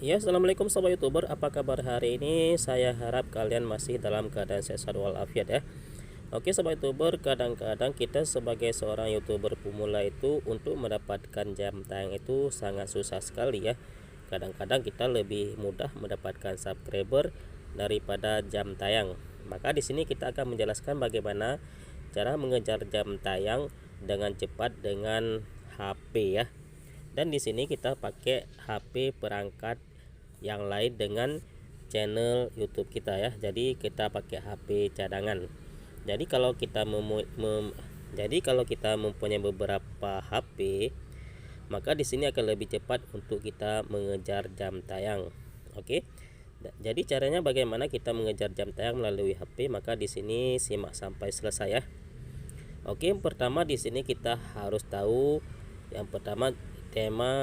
Ya, assalamualaikum sobat youtuber, apa kabar hari ini? Saya harap kalian masih dalam keadaan sehat walafiat ya. Oke sobat youtuber, kadang-kadang kita sebagai seorang youtuber pemula itu untuk mendapatkan jam tayang itu sangat susah sekali ya. Kadang-kadang kita lebih mudah mendapatkan subscriber daripada jam tayang. Maka di sini kita akan menjelaskan bagaimana cara mengejar jam tayang dengan cepat dengan HP ya. Dan di sini kita pakai HP perangkat yang lain dengan channel YouTube kita ya. Jadi kita pakai HP cadangan. Jadi kalau kita mempunyai beberapa HP, maka di sini akan lebih cepat untuk kita mengejar jam tayang. Oke. Jadi caranya bagaimana kita mengejar jam tayang melalui HP? Maka di sini simak sampai selesai ya. Oke, yang pertama di sini kita harus tahu yang pertama tema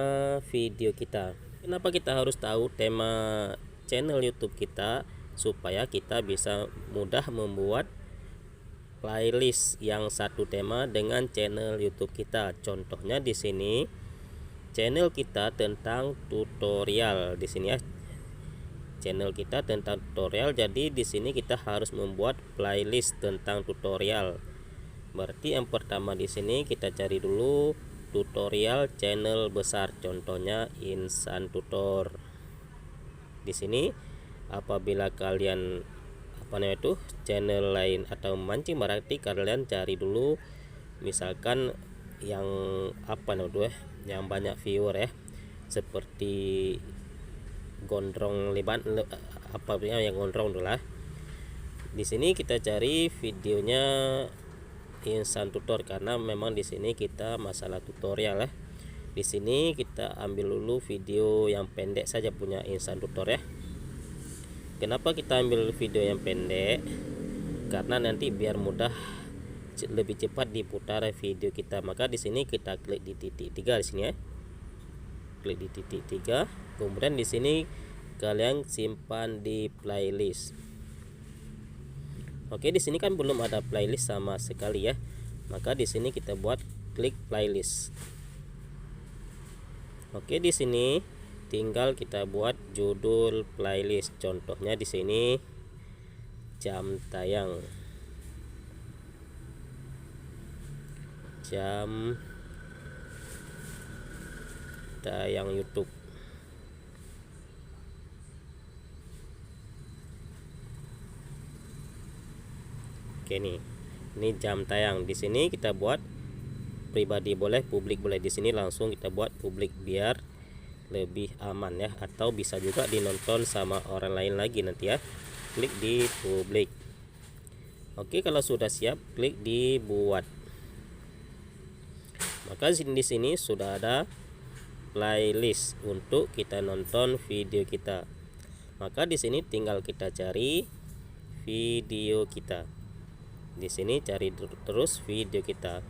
video kita. Kenapa kita harus tahu tema channel YouTube kita? Supaya kita bisa mudah membuat playlist yang satu tema dengan channel YouTube kita. Contohnya di sini channel kita tentang tutorial di sini ya. Channel kita tentang tutorial, jadi di sini kita harus membuat playlist tentang tutorial. Berarti yang pertama di sini kita cari dulu tutorial channel besar, contohnya Insan Tutor. Di sini apabila kalian channel lain atau mancing, berarti kalian cari dulu misalkan yang yang banyak viewer ya, seperti gondrong lebat yang gondrong dulu lah. Di sini kita cari videonya Insan Tutor karena memang di sini kita masalah tutorial ya. Di sini kita ambil dulu video yang pendek saja punya Insan Tutor ya. Kenapa kita ambil video yang pendek? Karena nanti biar mudah lebih cepat diputar video kita. Maka di sini kita klik di titik 3 di sini ya. Klik di titik 3. Kemudian di sini kalian simpan di playlist. Oke, di sini kan belum ada playlist sama sekali ya. Maka di sini kita buat klik playlist. Oke, di sini tinggal kita buat judul playlist. Contohnya di sini jam tayang. Jam tayang YouTube. Oke nih. Ini jam tayang. Di sini kita buat pribadi boleh, publik boleh. Di sini langsung kita buat publik biar lebih aman ya, atau bisa juga dinonton sama orang lain lagi nanti ya. Klik di publik. Oke, kalau sudah siap klik di buat. Maka di sini sudah ada playlist untuk kita nonton video kita. Maka di sini tinggal kita cari video kita. Di sini cari terus video kita.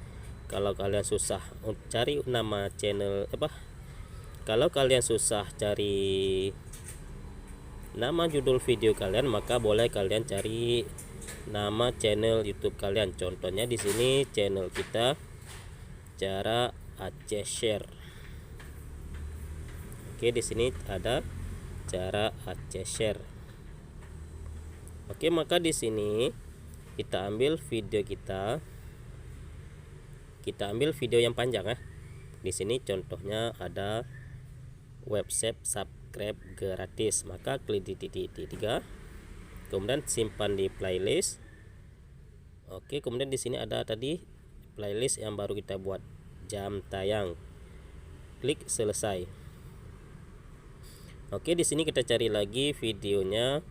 Kalau kalian susah cari nama channel kalau kalian susah cari nama judul video kalian, maka boleh kalian cari nama channel YouTube kalian. Contohnya di sini channel kita Cara Aceh Share. Oke, di sini ada Cara Aceh Share. Oke, maka di sini kita ambil video kita. Kita ambil video yang panjang ya. Di sini contohnya ada website subscribe gratis. Maka klik di titik 3. Kemudian simpan di playlist. Oke, kemudian di sini ada tadi playlist yang baru kita buat, jam tayang. Klik selesai. Oke, di sini kita cari lagi videonya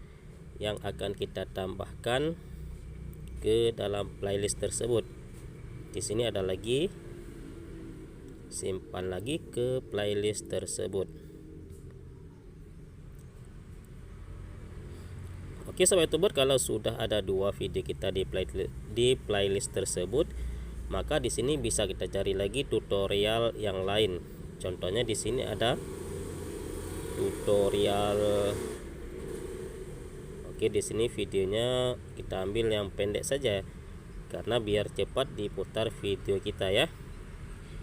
yang akan kita tambahkan ke dalam playlist tersebut. Di sini ada lagi, simpan lagi ke playlist tersebut. Oke sobat youtuber, kalau sudah ada dua video kita di playlist tersebut, maka di sini bisa kita cari lagi tutorial yang lain. Contohnya di sini ada tutorial. Oke, di sini videonya kita ambil yang pendek saja karena biar cepat diputar video kita ya.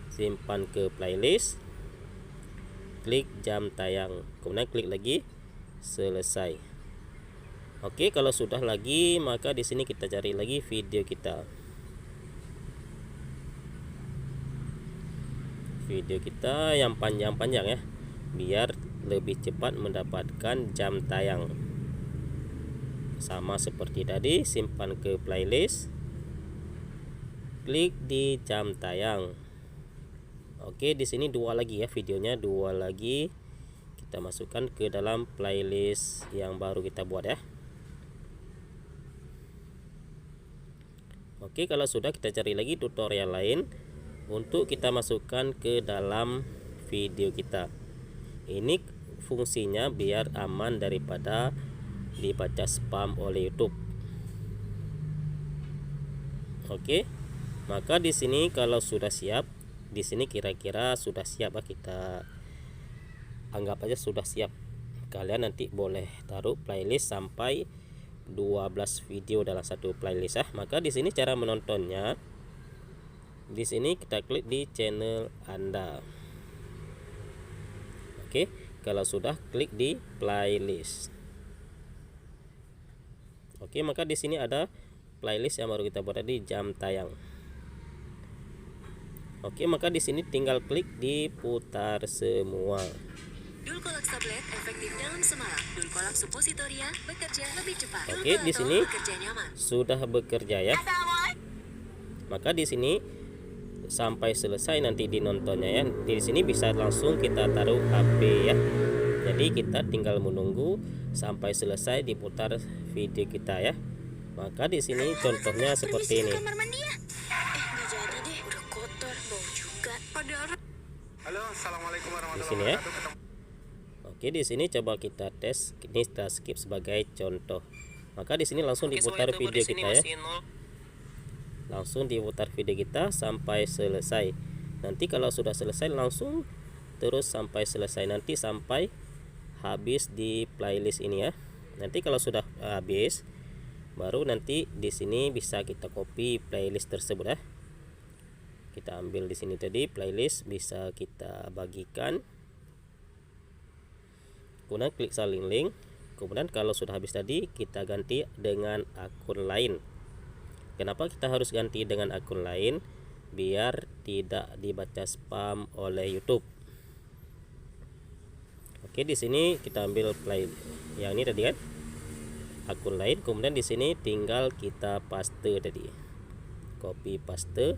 Simpan ke playlist. klik jam tayang, kemudian klik lagi selesai. Oke, kalau sudah lagi, maka di sini kita cari lagi video kita. Video kita yang panjang-panjang ya, biar lebih cepat mendapatkan jam tayang. Sama seperti tadi, simpan ke playlist, klik di jam tayang. Oke, di sini dua lagi ya videonya, dua lagi kita masukkan ke dalam playlist yang baru kita buat ya. Oke, kalau sudah, kita cari lagi tutorial lain untuk kita masukkan ke dalam video kita. Ini fungsinya biar aman daripada dibaca spam oleh YouTube. Oke, maka di sini kalau sudah siap, di sini kira-kira sudah siap ya, kita anggap aja sudah siap. Kalian nanti boleh taruh playlist sampai 12 video dalam satu playlist ya. Maka di sini cara menontonnya, di sini kita klik di channel Anda. Oke, kalau sudah, klik di playlist. Oke, maka di sini ada playlist yang baru kita buat tadi, jam tayang. Oke, maka di sini tinggal klik di putar semua. Dulcolax tablet efektif dalam semalam. Dulcolax suppositoria bekerja lebih cepat. Oke, di sini bekerja nyaman. sudah bekerja ya. Maka di sini sampai selesai nanti dinontonnya ya. Di sini bisa langsung kita taruh HP ya. Jadi kita tinggal menunggu sampai selesai diputar video kita ya. Maka di sini contohnya seperti ini. Nggak jadi deh, udah kotor, bau juga. Halo, assalamualaikum Di warahmatullahi sini ya. wabarakatuh. Oke, di sini coba kita tes. Ini kita skip sebagai contoh. Maka di sini langsung diputar video kita ya. Langsung diputar video kita sampai selesai. Nanti kalau sudah selesai langsung terus sampai selesai, nanti sampai habis di playlist ini ya. Nanti kalau sudah habis, baru nanti di sini bisa kita copy playlist tersebut ya. Kita ambil di sini tadi playlist, bisa kita bagikan, kemudian klik salin link. Kemudian kalau sudah habis tadi, kita ganti dengan akun lain. Kenapa kita harus ganti dengan akun lain? Biar tidak dibaca spam oleh YouTube. Oke, di sini kita ambil play yang ini tadi kan, akun lain. Kemudian di sini tinggal kita paste tadi, copy paste,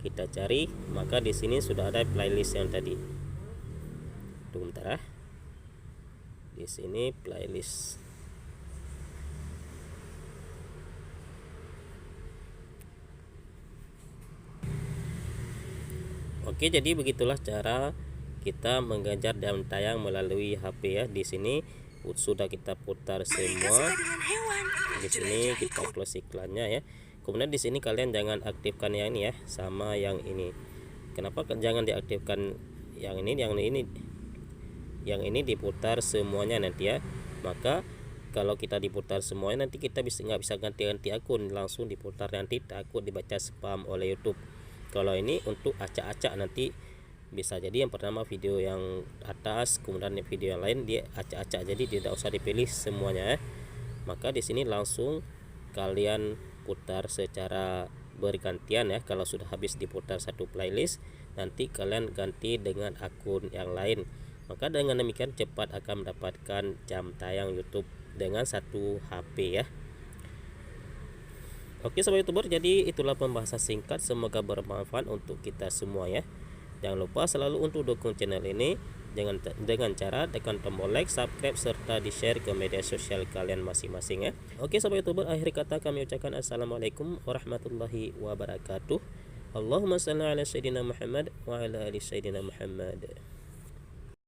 kita cari. Maka di sini sudah ada playlist yang tadi. Tunggu bentar ya. Di sini playlist. Oke, jadi begitulah cara kita mengganjar jam tayang melalui HP ya. Di sini sudah kita putar semua. Di sini kita close iklannya ya. Kemudian di sini kalian jangan aktifkan yang ini ya, sama yang ini. Kenapa jangan diaktifkan yang ini? Yang ini diputar semuanya nanti ya. Maka kalau kita diputar semuanya, nanti kita nggak bisa ganti-ganti akun, langsung diputar, nanti takut dibaca spam oleh YouTube. Kalau ini untuk acak-acak, nanti bisa jadi yang pertama video yang atas, kemudian video yang lain dia acak-acak, jadi tidak usah dipilih semuanya ya. Maka di sini langsung kalian putar secara bergantian ya. Kalau sudah habis diputar satu playlist, nanti kalian ganti dengan akun yang lain. Maka dengan demikian cepat akan mendapatkan jam tayang YouTube dengan satu HP ya. Oke sobat YouTuber, jadi itulah pembahasan singkat, semoga bermanfaat untuk kita semua ya. Jangan lupa selalu untuk dukung channel ini dengan cara tekan tombol like, subscribe, serta di-share ke media sosial kalian masing-masing ya. Oke sobat YouTuber, akhir kata kami ucapkan assalamualaikum warahmatullahi wabarakatuh. Allahumma shalli ala sayyidina Muhammad wa ala ali sayyidina Muhammad.